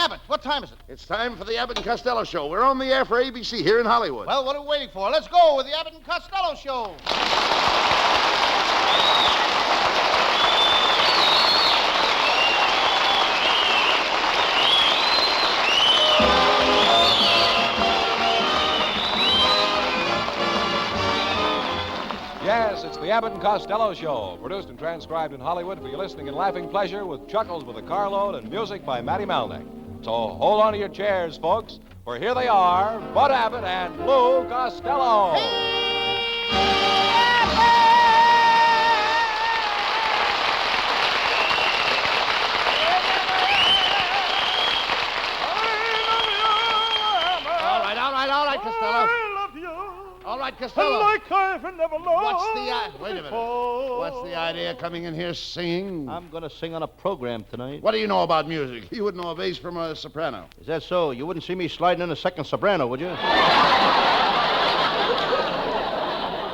Abbott, what time is it? It's time for the Abbott and Costello Show. We're on the air for ABC here in Hollywood. Well, what are we waiting for? Let's go with the Abbott and Costello Show. Yes, it's the Abbott and Costello Show, produced and transcribed in Hollywood for your listening and laughing pleasure with chuckles with a carload and music by Matty Malnick. So hold on to your chairs, folks, for here they are, Bud Abbott and Lou Costello. All right, Costello. All right, Costello. Like I've never loved. Wait a minute. What's the idea coming in here singing? I'm going to sing on a program tonight. What do you know about music? You wouldn't know a bass from a soprano. Is that so? You wouldn't see me sliding in a second soprano, would you?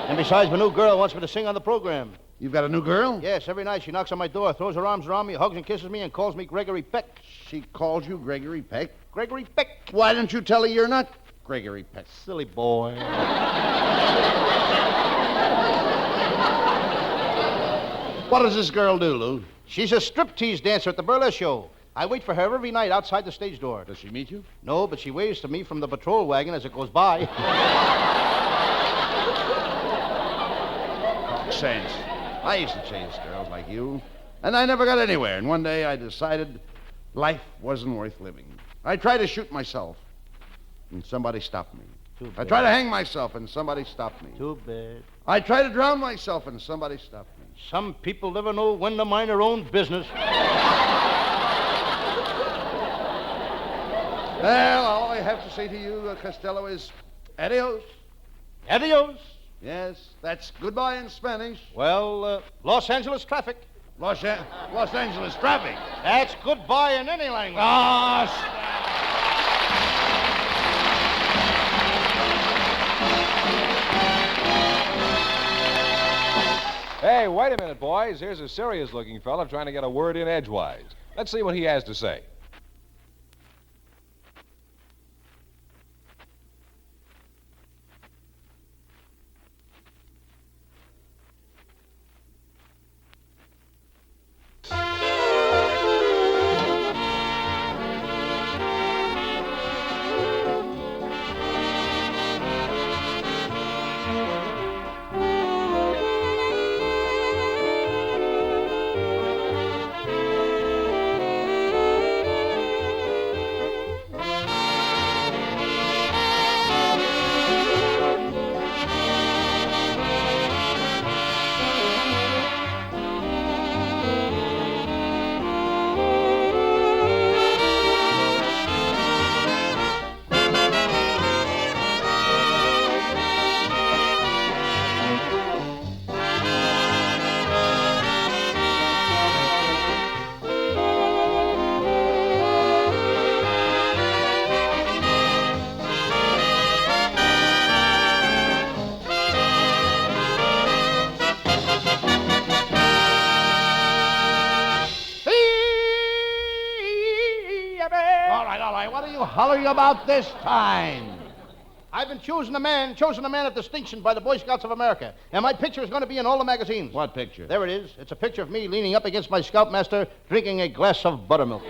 And besides, my new girl wants me to sing on the program. You've got a new girl? Yes, every night she knocks on my door, throws her arms around me, hugs and kisses me, and calls me Gregory Peck. She calls you Gregory Peck? Gregory Peck. Why didn't you tell her you're not Gregory Peck? Silly boy. What does this girl do, Lou? She's a striptease dancer at the burlesque show. I wait for her every night outside the stage door. Does she meet you? No, but she waves to me from the patrol wagon as it goes by. Sense. I used to chase girls like you, and I never got anywhere. And one day I decided life wasn't worth living. I tried to shoot myself, and somebody stopped me. I tried to hang myself, and somebody stopped me. Too bad. I tried to drown myself, and somebody stopped me. Some people never know when to mind their own business. Well, all I have to say to you, Costello, is adios. Adios. Yes, that's goodbye in Spanish. Well, Los Angeles traffic. Los Angeles traffic. That's goodbye in any language. Hey, wait a minute, boys. Here's a serious-looking fella trying to get a word in edgewise. Let's see what he has to say. All right. What are you hollering about this time? I've been chosen a man of distinction by the Boy Scouts of America. And my picture is going to be in all the magazines. What picture? There it is. It's a picture of me leaning up against my scoutmaster, drinking a glass of buttermilk.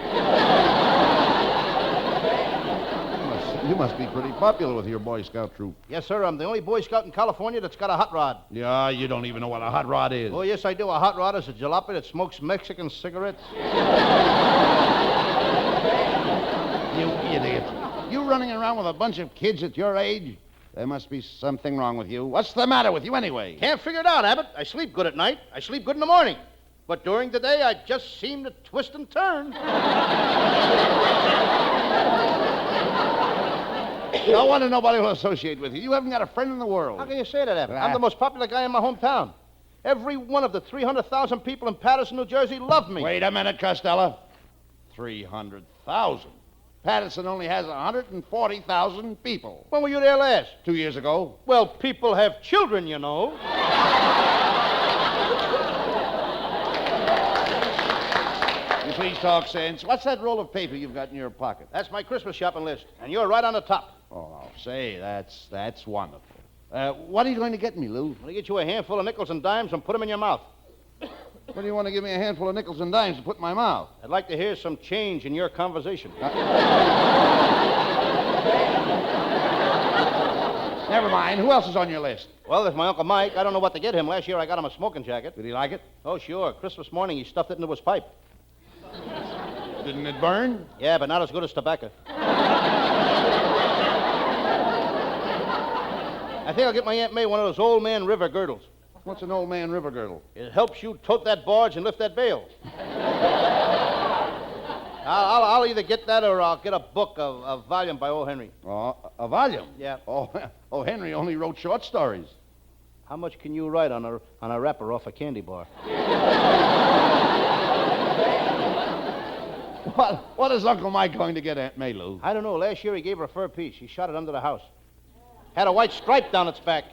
You must be pretty popular with your Boy Scout troop. Yes, sir. I'm the only Boy Scout in California that's got a hot rod. Yeah, you don't even know what a hot rod is. Oh, yes, I do. A hot rod is a jalopy that smokes Mexican cigarettes. You idiot. You running around with a bunch of kids at your age? There must be something wrong with you. What's the matter with you anyway? Can't figure it out, Abbott. I sleep good at night. I sleep good in the morning. But during the day, I just seem to twist and turn. No wonder nobody will associate with you. You haven't got a friend in the world. How can you say that, Abbott? I'm the most popular guy in my hometown. Every one of the 300,000 people in Patterson, New Jersey love me. Wait a minute, Costello. 300,000. Patterson only has 140,000 people. When were you there last? 2 years ago. Well, people have children, you know. You see, please talk sense. What's that roll of paper you've got in your pocket? That's my Christmas shopping list, and you're right on the top. Oh, say, that's wonderful. What are you going to get me, Lou? I'm going to get you a handful of nickels and dimes and put them in your mouth. What do you want to give me a handful of nickels and dimes to put in my mouth? I'd like to hear some change in your conversation. Never mind. Who else is on your list? Well, there's my Uncle Mike. I don't know what to get him. Last year I got him a smoking jacket. Did he like it? Oh, sure. Christmas morning he stuffed it into his pipe. Didn't it burn? Yeah, but not as good as tobacco. I think I'll get my Aunt May one of those old man river girdles. What's an old man river girdle? It helps you tote that barge and lift that bale. I'll either get that or I'll get a book, a volume by O. Henry. Oh, a volume? Yeah. Oh, Henry only wrote short stories. How much can you write on a wrapper off a candy bar? What is Uncle Mike going to get Aunt May, Lou? I don't know. Last year he gave her a fur piece. He shot it under the house. Had a white stripe down its back.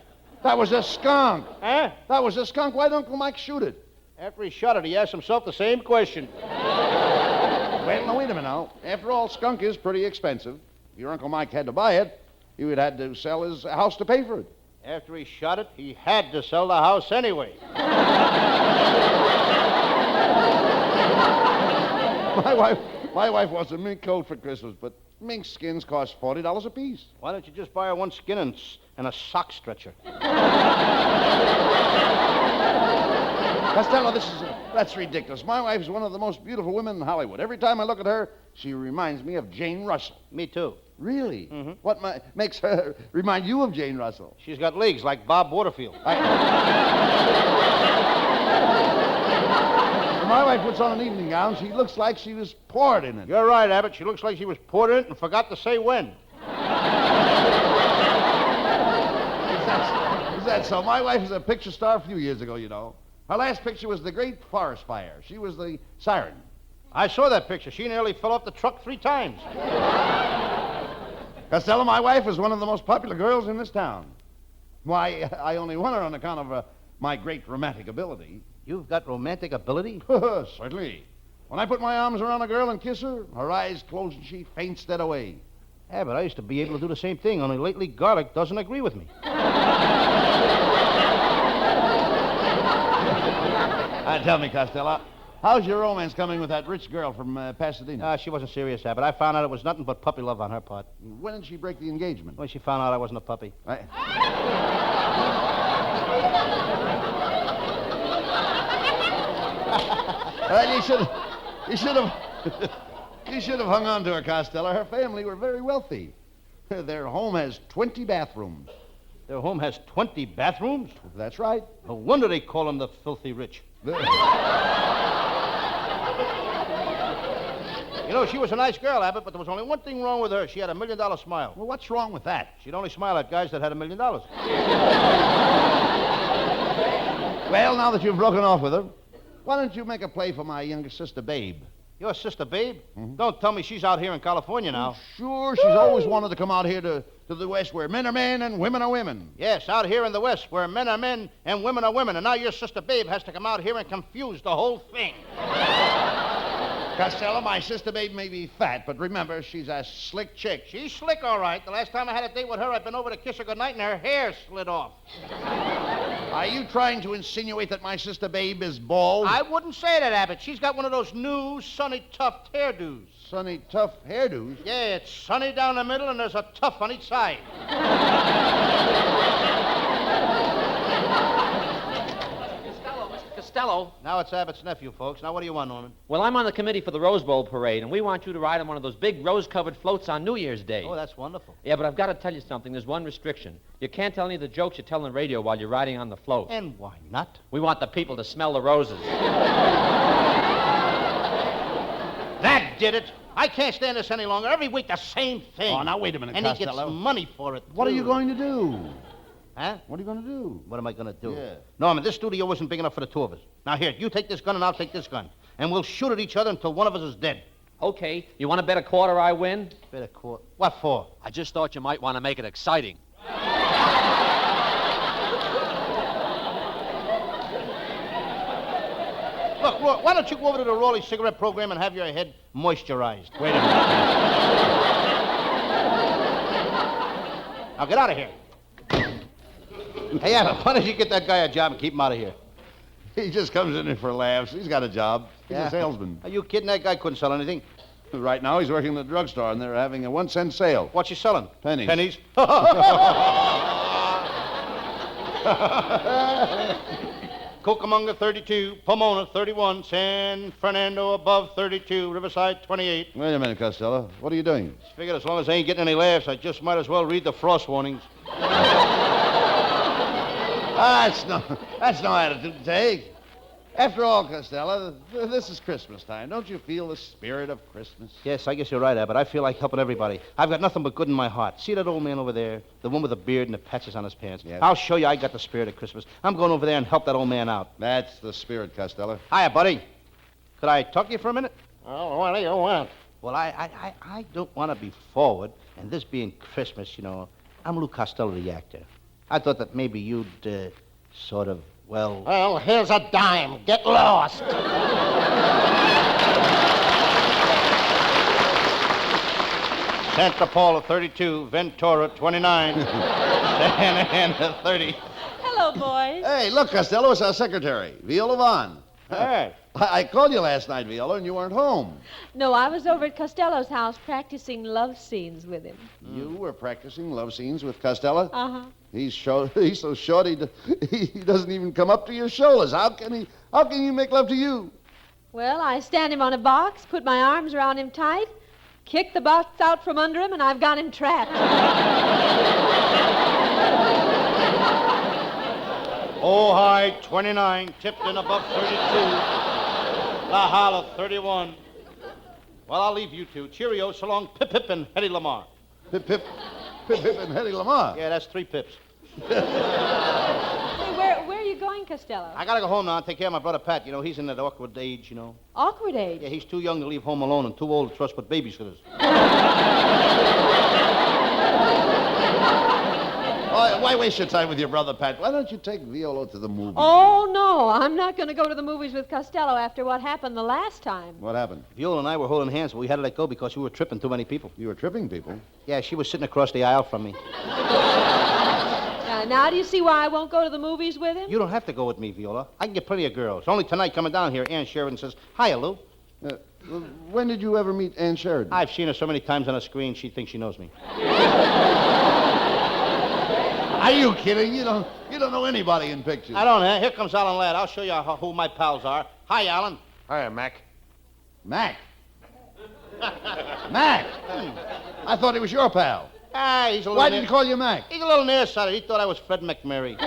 That was a skunk. Huh? That was a skunk. Why'd Uncle Mike shoot it? After he shot it, he asked himself the same question. Well, now, wait a minute now. After all, skunk is pretty expensive. If your Uncle Mike had to buy it, he would have had to sell his house to pay for it. After he shot it, he had to sell the house anyway. My wife wants a mink coat for Christmas, but mink skins cost $40 apiece. Why don't you just buy her one skin and a sock stretcher? Costello, that's ridiculous. My wife is one of the most beautiful women in Hollywood. Every time I look at her, she reminds me of Jane Russell. Me too. Really? Mm-hmm. What makes her remind you of Jane Russell? She's got legs like Bob Waterfield. When my wife puts on an evening gown, she looks like she was poured in it. You're right, Abbott. She looks like she was poured in it and forgot to say when. Is that so? My wife was a picture star a few years ago, you know. Her last picture was the Great Forest Fire. She was the siren. I saw that picture. She nearly fell off the truck 3 times. Costello, my wife is one of the most popular girls in this town. Why, I only won her on account of my great romantic ability. You've got romantic ability? Certainly. When I put my arms around a girl and kiss her, her eyes close and she faints dead away. Abbott, I used to be able to do the same thing, only lately garlic doesn't agree with me. Tell me, Costello, how's your romance coming with that rich girl from Pasadena? She wasn't serious, Abbott. I found out it was nothing but puppy love on her part. When did she break the engagement? When she found out I wasn't a puppy. You should have hung on to her, Costello. Her family were very wealthy. Their home has 20 bathrooms. Their home has 20 bathrooms? That's right. No wonder they call them the filthy rich. You know, she was a nice girl, Abbott, but there was only one thing wrong with her. She had $1 million smile. Well, what's wrong with that? She'd only smile at guys that had $1 million. Well, now that you've broken off with her, why don't you make a play for my younger sister, Babe? Your sister, Babe? Mm-hmm. Don't tell me she's out here in California now. Sure, she's always wanted to come out here to the West where men are men and women are women. Yes, out here in the West where men are men and women are women. And now your sister, Babe, has to come out here and confuse the whole thing. Costello, my sister Babe may be fat, but remember, she's a slick chick. She's slick, all right. The last time I had a date with her, I'd been over to kiss her goodnight, and her hair slid off. Are you trying to insinuate that my sister Babe is bald? I wouldn't say that, Abbott. She's got one of those new, sunny, tuft hairdos. Sunny, tough hairdos? Yeah, it's sunny down the middle, and there's a tuft on each side. Costello. Now it's Abbott's nephew, folks. Now what do you want, Norman? Well, I'm on the committee for the Rose Bowl parade, and we want you to ride on one of those big rose-covered floats on New Year's Day. Oh, that's wonderful. Yeah, but I've got to tell you something. There's one restriction. You can't tell any of the jokes you tell on the radio while you're riding on the float. And why not? We want the people to smell the roses. That did it. I can't stand this any longer. Every week the same thing. Oh, now wait a minute, and Costello. he gets money for it, What are too. you going to do? Huh? What are you going to do? What am I going to do? Yeah. Norman, this studio isn't big enough for the two of us. Now, here, you take this gun and I'll take this gun. And we'll shoot at each other until one of us is dead. Okay, you want to bet a quarter I win? Bet a quarter. What for? I just thought you might want to make it exciting. Look, Roy, why don't you go over to the Raleigh cigarette program and have your head moisturized? Wait a minute. Now get out of here. Hey, Abbott, why don't you get that guy a job and keep him out of here? He just comes in here for laughs. He's got a job. He's a salesman. Are you kidding? That guy couldn't sell anything. Right now, he's working in the drugstore, and they're having a 1-cent sale. What's he selling? Pennies. Pennies? Cucamonga, 32. Pomona, 31. San Fernando, above 32. Riverside, 28. Wait a minute, Costello. What are you doing? Just figured as long as I ain't getting any laughs, I just might as well read the frost warnings. That's no attitude to take. After all, Costello, this is Christmas time. Don't you feel the spirit of Christmas? Yes, I guess you're right, Abbott. I feel like helping everybody. I've got nothing but good in my heart. See that old man over there? The one with the beard and the patches on his pants? Yes. I'll show you I got the spirit of Christmas. I'm going over there and help that old man out. That's the spirit, Costello. Hiya, buddy. Could I talk to you for a minute? Oh, what do you want? Well, I don't want to be forward, and this being Christmas, you know, I'm Lou Costello, the actor. I thought that maybe you'd, sort of, well... Well, here's a dime. Get lost. Santa Paula, 32. Ventura, 29. Santa Ana, 30. Hello, boys. Hey, look, Costello, it's our secretary, Viola Vaughn. Hey. I called you last night, Viola, and you weren't home. No, I was over at Costello's house practicing love scenes with him. You were practicing love scenes with Costello? Uh-huh. He's so short he doesn't even come up to your shoulders. How can he make love to you? Well, I stand him on a box, put my arms around him tight, kick the box out from under him, and I've got him trapped. Ojai, 29. Tipton, above 32. La Hala, 31. Well, I'll leave you two. Cheerio, so long. Pip, Pip, and Hetty Lamar. Pip, Pip, Pip, Pip, and Hetty Lamar. Yeah, that's 3 pips. Hey, where are you going, Costello? I gotta go home now and take care of my brother Pat. You know, he's in that awkward age, you know. Awkward age. Yeah, he's too young to leave home alone and too old to trust but babysitters. Why waste your time with your brother, Pat? Why don't you take Viola to the movies? Oh, no, I'm not going to go to the movies with Costello after what happened the last time. What happened? Viola and I were holding hands, but we had to let go because we were tripping too many people. You were tripping people. Yeah, she was sitting across the aisle from me. Now, do you see why I won't go to the movies with him? You don't have to go with me, Viola. I can get plenty of girls. Only tonight coming down here, Ann Sheridan says, "Hiya, Lou." When did you ever meet Ann Sheridan? I've seen her so many times on a screen, she thinks she knows me. Are you kidding? You don't know anybody in pictures. I don't, huh? Here comes Alan Ladd. I'll show you who my pals are. Hi, Alan. Hiya, Mac. Mac. Mac. I thought he was your pal. Ah, he's a little... Why did he call you Mac? He's a little nearsighted. He thought I was Fred McMurray.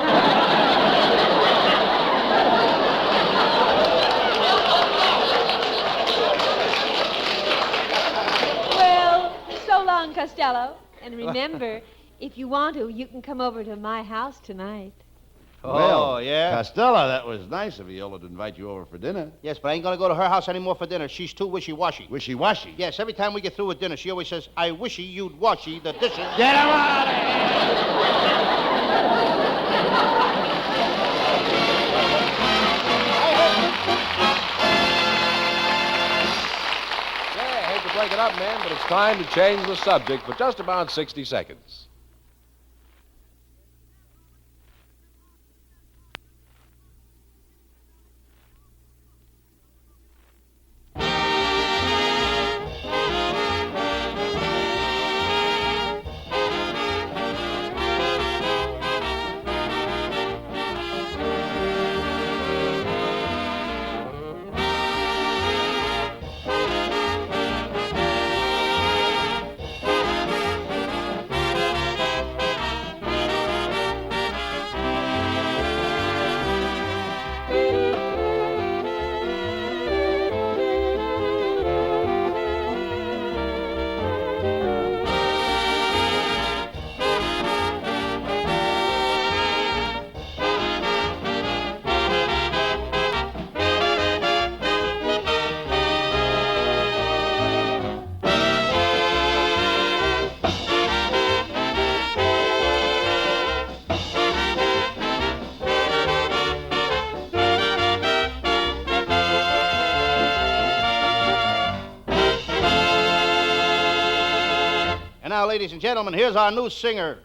Well, so long, Costello. And remember, if you want to, you can come over to my house tonight. Oh, yeah? Costello, that was nice of Viola to invite you over for dinner. Yes, but I ain't going to go to her house anymore for dinner. She's too wishy-washy. Wishy-washy? Yes, every time we get through with dinner, she always says, "I wishy you'd washy the dishes." Get him out of here! Yeah, I hate to break it up, man, but it's time to change the subject for just about 60 seconds. And now, ladies and gentlemen, here's our new singer,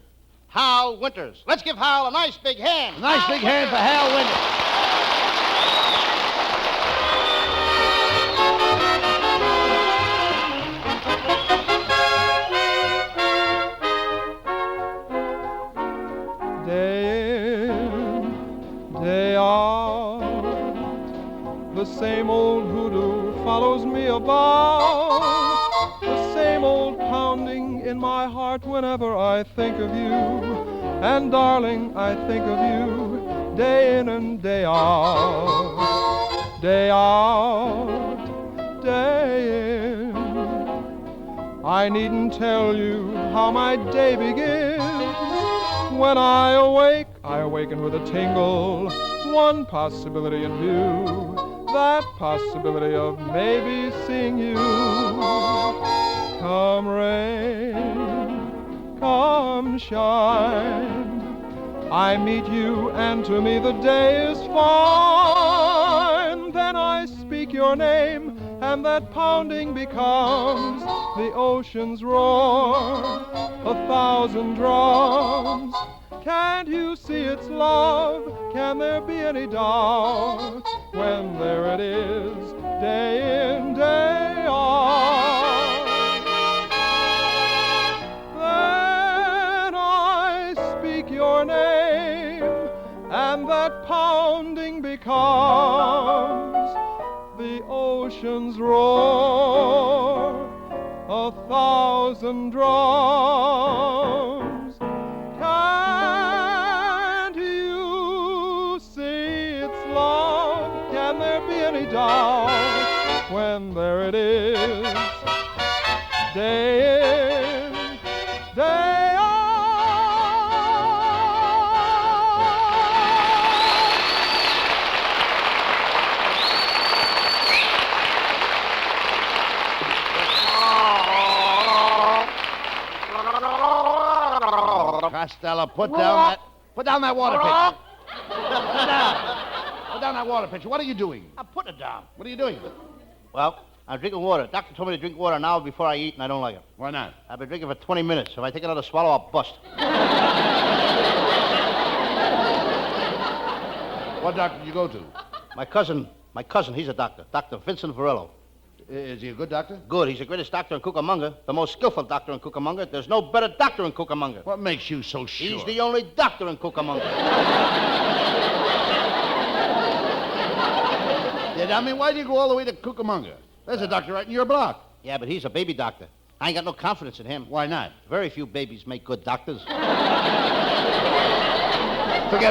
Hal Winters. Let's give Hal a nice big hand. A nice big hand for Hal Winters. Day in, day out, the same old hoodoo follows me about. The same old pounding in my heart whenever I think of you. And darling, I think of you day in and day out. Day out, day in. I needn't tell you how my day begins. When I awaken with a tingle. One possibility in view, that possibility of maybe seeing you. Come rain, come shine, I meet you and to me the day is fine. Then I speak your name and that pounding becomes the ocean's roar, 1,000 drums. Can't you see it's love? Can there be any doubt when there it is, day in, day out? Then I speak your name and that pounding becomes the ocean's roar, 1,000 drums. Can't you see it's love? Can there be any doubt when there it is, day in, day out? Costello, put down that water pitcher. Put down that water pitcher. What are you doing? Now put it down. What are you doing? Well, I'm drinking water. Doctor told me to drink water an hour before I eat, and I don't like it. Why not? I've been drinking for 20 minutes. If I take another swallow, I'll bust. What doctor did you go to? My cousin, he's a doctor. Dr. Vincent Varello. Is he a good doctor? Good. He's the greatest doctor in Cucamonga, the most skillful doctor in Cucamonga. There's no better doctor in Cucamonga. What makes you so sure? He's the only doctor in Cucamonga. Yeah, I mean, why do you go all the way to Cucamonga? There's a doctor right in your block. Yeah, but he's a baby doctor. I ain't got no confidence in him. Why not? Very few babies make good doctors. Forget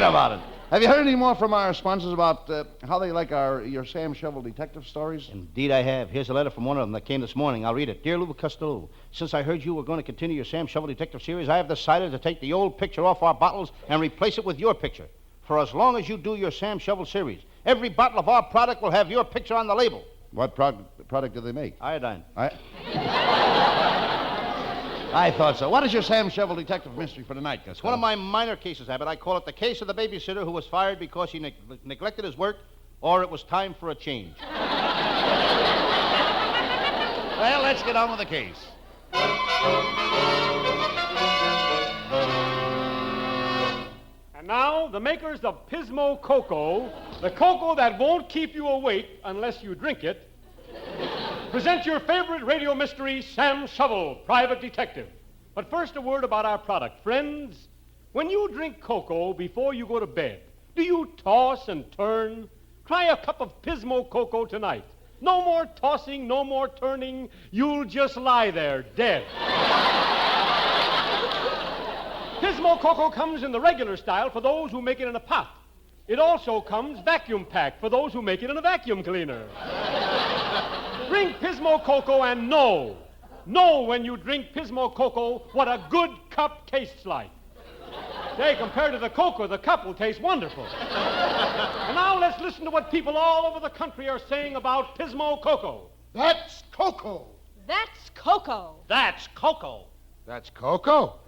about it. Have you heard any more from our sponsors about how they like your Sam Shovel detective stories? Indeed I have. Here's a letter from one of them that came this morning. I'll read it. Dear Lou Costello, since I heard you were going to continue your Sam Shovel detective series, I have decided to take the old picture off our bottles and replace it with your picture. For as long as you do your Sam Shovel series, every bottle of our product will have your picture on the label. What product do they make? Iodine. I thought so. What is your Sam Shovel detective mystery for tonight, Gus? It's one of my minor cases, Abbott. I call it the case of the babysitter who was fired because he neglected his work, or it was time for a change. Well, let's get on with the case. And now, the makers of Pismo Cocoa, the cocoa that won't keep you awake unless you drink it, present your favorite radio mystery, Sam Shovel, Private Detective. But first, a word about our product. Friends, when you drink cocoa before you go to bed, do you toss and turn? Try a cup of Pismo Cocoa tonight. No more tossing, no more turning. You'll just lie there, dead. Pismo Cocoa comes in the regular style for those who make it in a pot. It also comes vacuum packed for those who make it in a vacuum cleaner. Drink Pismo Cocoa and know when you drink Pismo Cocoa what a good cup tastes like. Say, compared to the cocoa, the cup will taste wonderful. And now let's listen to what people all over the country are saying about Pismo Cocoa. That's cocoa. That's cocoa. That's cocoa. That's cocoa.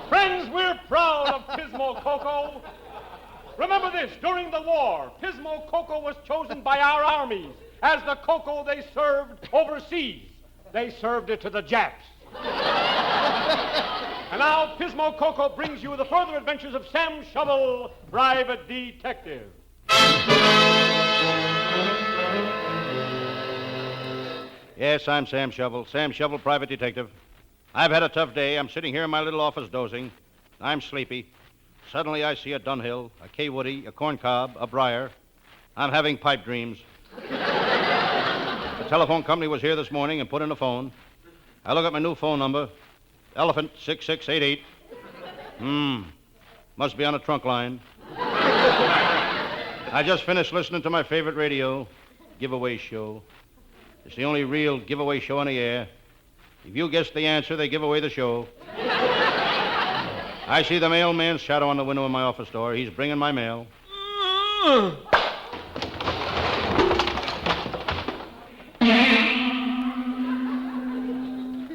Friends, we're proud of Pismo Cocoa. Remember this, during the war, Pismo cocoa was chosen by our armies as the cocoa they served overseas. They served it to the Japs. And now Pismo cocoa brings you the further adventures of Sam Shovel, private detective. Yes, I'm Sam Shovel, private detective. I've had a tough day. I'm sitting here in my little office dozing. I'm sleepy. Suddenly I see a Dunhill, a K. Woody, a corncob, a briar. I'm having pipe dreams. The telephone company was here this morning and put in a phone. I look at my new phone number, Elephant 6688. Must be on a trunk line. I just finished listening to my favorite radio, giveaway show. It's the only real giveaway show on the air. If you guess the answer, they give away the show. I see the mailman's shadow on the window of my office door. He's bringing my mail.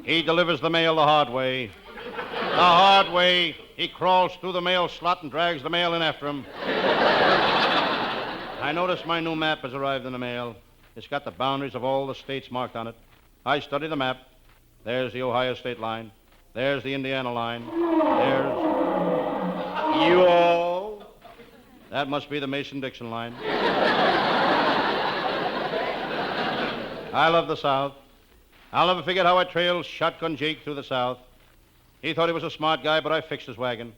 He delivers the mail the hard way. The hard way. He crawls through the mail slot and drags the mail in after him. I notice my new map has arrived in the mail. It's got the boundaries of all the states marked on it. I study the map. There's the Ohio state line. There's the Indiana line. There's... Yo! That must be the Mason-Dixon line. I love the South. I'll never forget how I trailed Shotgun Jake through the South. He thought he was a smart guy, but I fixed his wagon.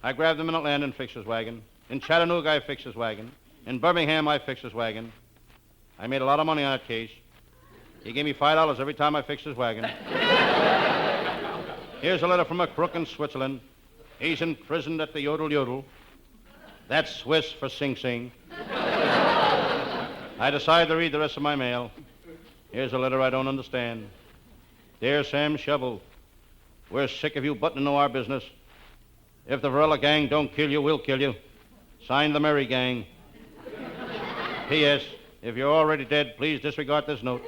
I grabbed him in Atlanta and fixed his wagon. In Chattanooga, I fixed his wagon. In Birmingham, I fixed his wagon. I made a lot of money on that case. He gave me $5 every time I fixed his wagon. Here's a letter from a crook in Switzerland. He's imprisoned at the Yodel Yodel. That's Swiss for Sing Sing. I decided to read the rest of my mail. Here's a letter I don't understand. Dear Sam Shovel, we're sick of you butting into our business. If the Varela gang don't kill you, we'll kill you. Signed, the Merry Gang. P.S. If you're already dead, please disregard this note.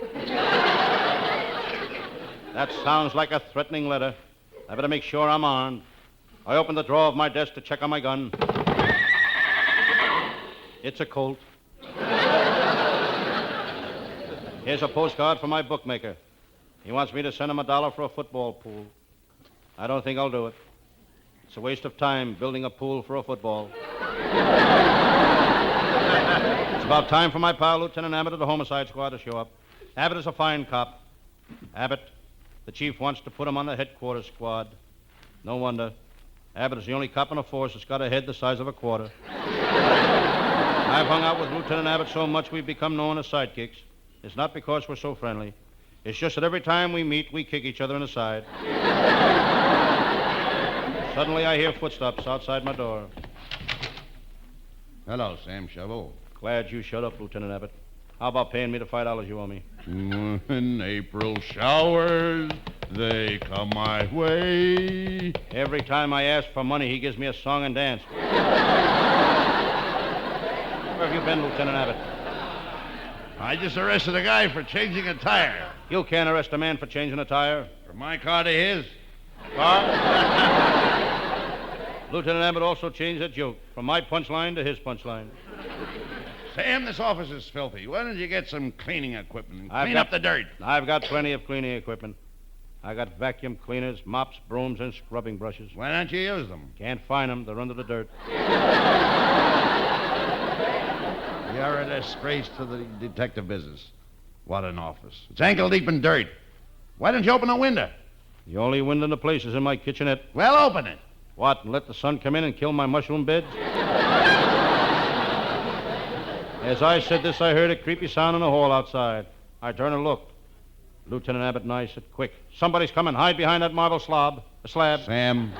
That sounds like a threatening letter. I better make sure I'm armed. I opened the drawer of my desk to check on my gun. It's a Colt. Here's a postcard from my bookmaker. He wants me to send him $1 for a football pool. I don't think I'll do it. It's a waste of time building a pool for a football. It's about time for my pal, Lieutenant Abbott of the Homicide Squad, to show up. Abbott is a fine cop. Abbott, the chief wants to put him on the headquarters squad. No wonder. Abbott is the only cop in the force that's got a head the size of a quarter. I've hung out with Lieutenant Abbott so much we've become known as sidekicks. It's not because we're so friendly. It's just that every time we meet, we kick each other in the side. Suddenly, I hear footsteps outside my door. Hello, Sam Shovel. Glad you shut up, Lieutenant Abbott. How about paying me the $5 you owe me? When April showers, they come my way. Every time I ask for money, he gives me a song and dance. Where have you been, Lieutenant Abbott? I just arrested a guy for changing a tire. You can't arrest a man for changing a tire. From my car to his. Car? Lieutenant Abbott also changed that joke from my punchline to his punchline. Sam, this office is filthy. Why don't you get some cleaning equipment and clean up the dirt? I've got plenty of cleaning equipment. I got vacuum cleaners, mops, brooms, and scrubbing brushes. Why don't you use them? Can't find them. They're under the dirt. You're a disgrace to the detective business. What an office. It's ankle deep in dirt. Why don't you open a window? The only window in the place is in my kitchenette. Well, open it. What, and let the sun come in and kill my mushroom beds? As I said this, I heard a creepy sound in the hall outside. I turned and looked. Lieutenant Abbott and I said, quick, somebody's coming. Hide behind that marble slab. Sam. Sam,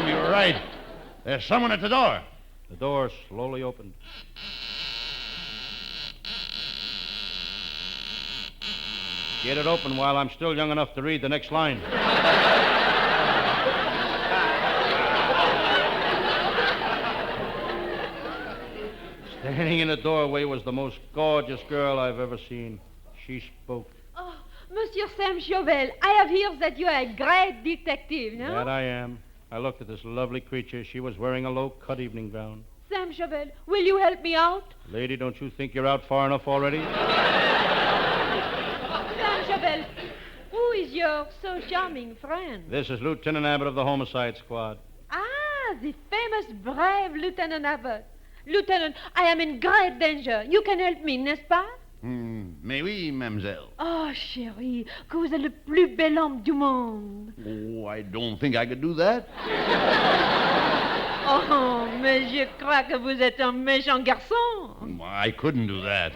you were right. There's someone at the door. The door slowly opened. Get it open while I'm still young enough to read the next line. Standing in the doorway was the most gorgeous girl I've ever seen. She spoke. Oh, Monsieur Sam Chauvel, I have heard that you are a great detective, no? That I am. I looked at this lovely creature. She was wearing a low-cut evening gown. Sam Chauvel, will you help me out? Lady, don't you think you're out far enough already? Sam Chauvel, who is your so charming friend? This is Lieutenant Abbott of the Homicide Squad. Ah, the famous brave Lieutenant Abbott. Lieutenant, I am in great danger. You can help me, n'est-ce pas? Mais oui, mademoiselle. Oh, chérie, que vous êtes le plus bel homme du monde. Oh, I don't think I could do that. Oh, mais je crois que vous êtes un méchant garçon. I couldn't do that.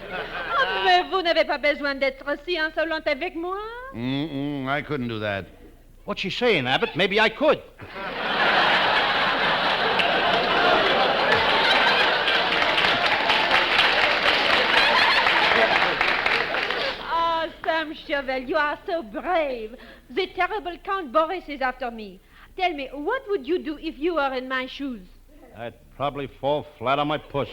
Oh, mais vous n'avez pas besoin d'être si insolente avec moi. I couldn't do that. What's she saying, Abbott? Maybe I could. Oh, Sam Chauvel, you are so brave. The terrible Count Boris is after me. Tell me, what would you do if you were in my shoes? I'd probably fall flat on my puss.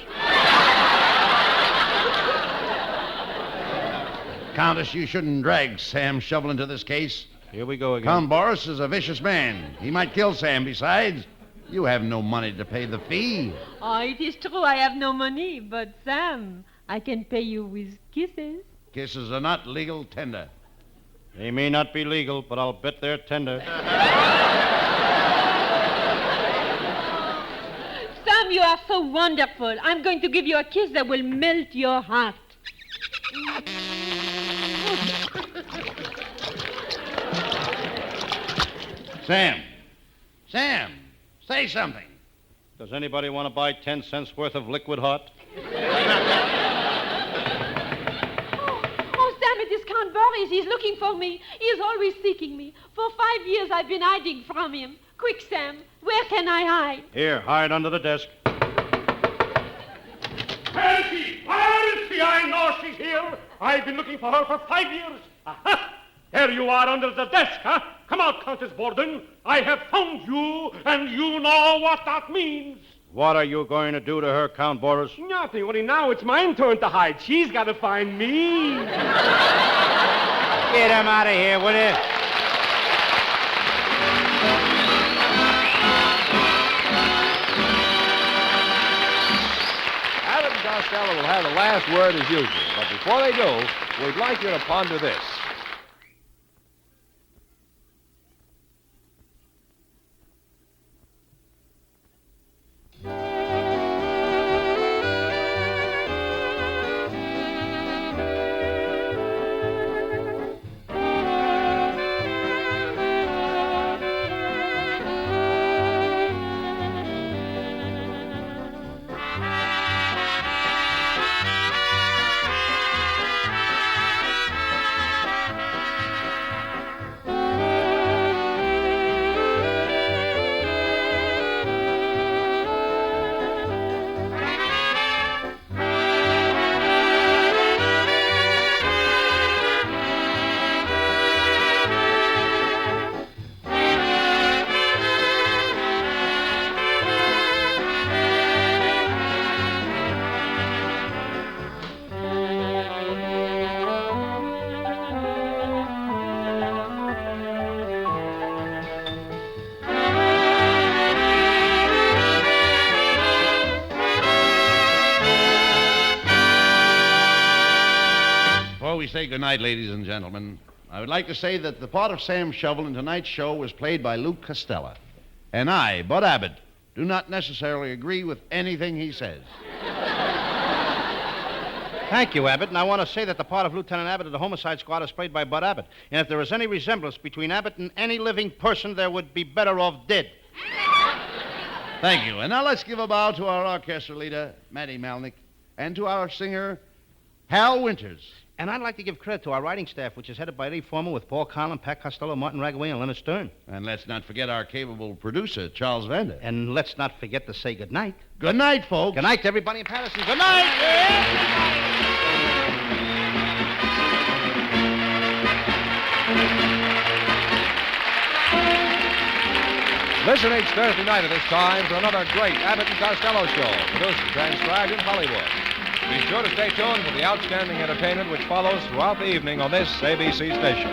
Countess, you shouldn't drag Sam Shovel into this case. Here we go again. Count Boris is a vicious man. He might kill Sam. Besides, you have no money to pay the fee. Oh, it is true I have no money, but Sam, I can pay you with kisses. Kisses are not legal tender. They may not be legal, but I'll bet they're tender. Sam, you are so wonderful. I'm going to give you a kiss that will melt your heart. Sam, say something. Does anybody want to buy 10 cents worth of liquid hot? Oh, Sam, it is Count Boris. He's looking for me. He is always seeking me. For 5 years I've been hiding from him. Quick, Sam, where can I hide? Here, hide under the desk. Where is she? Where is she? I know she's here. I've been looking for her for 5 years. Aha! There you are under the desk, huh? Come out, Countess Borden. I have found you, and you know what that means. What are you going to do to her, Count Boris? Nothing. Only now it's my turn to hide. She's got to find me. Get him out of here, will you? Abbott and Costello will have the last word as usual. But before they do, we'd like you to ponder this. Before we say goodnight, ladies and gentlemen, I would like to say that the part of Sam Shovel in tonight's show was played by Lou Costello. And I, Bud Abbott, do not necessarily agree with anything he says. Thank you, Abbott. And I want to say that the part of Lieutenant Abbott of the Homicide Squad is played by Bud Abbott. And if there is any resemblance between Abbott and any living person, there would be better off dead. Thank you. And now let's give a bow to our orchestra leader, Matty Malnick, and to our singer, Hal Winters. And I'd like to give credit to our writing staff, which is headed by Eddie Foreman with Paul Conlon, Pat Costello, Martin Ragaway, and Leonard Stern. And let's not forget our capable producer, Charles Vander. And let's not forget to say goodnight. Good night, folks. Good night to everybody in Patterson. Good night! Listen each Thursday night at this time for another great Abbott and Costello show, produced and transcribed in Hollywood. Be sure to stay tuned for the outstanding entertainment which follows throughout the evening on this ABC station.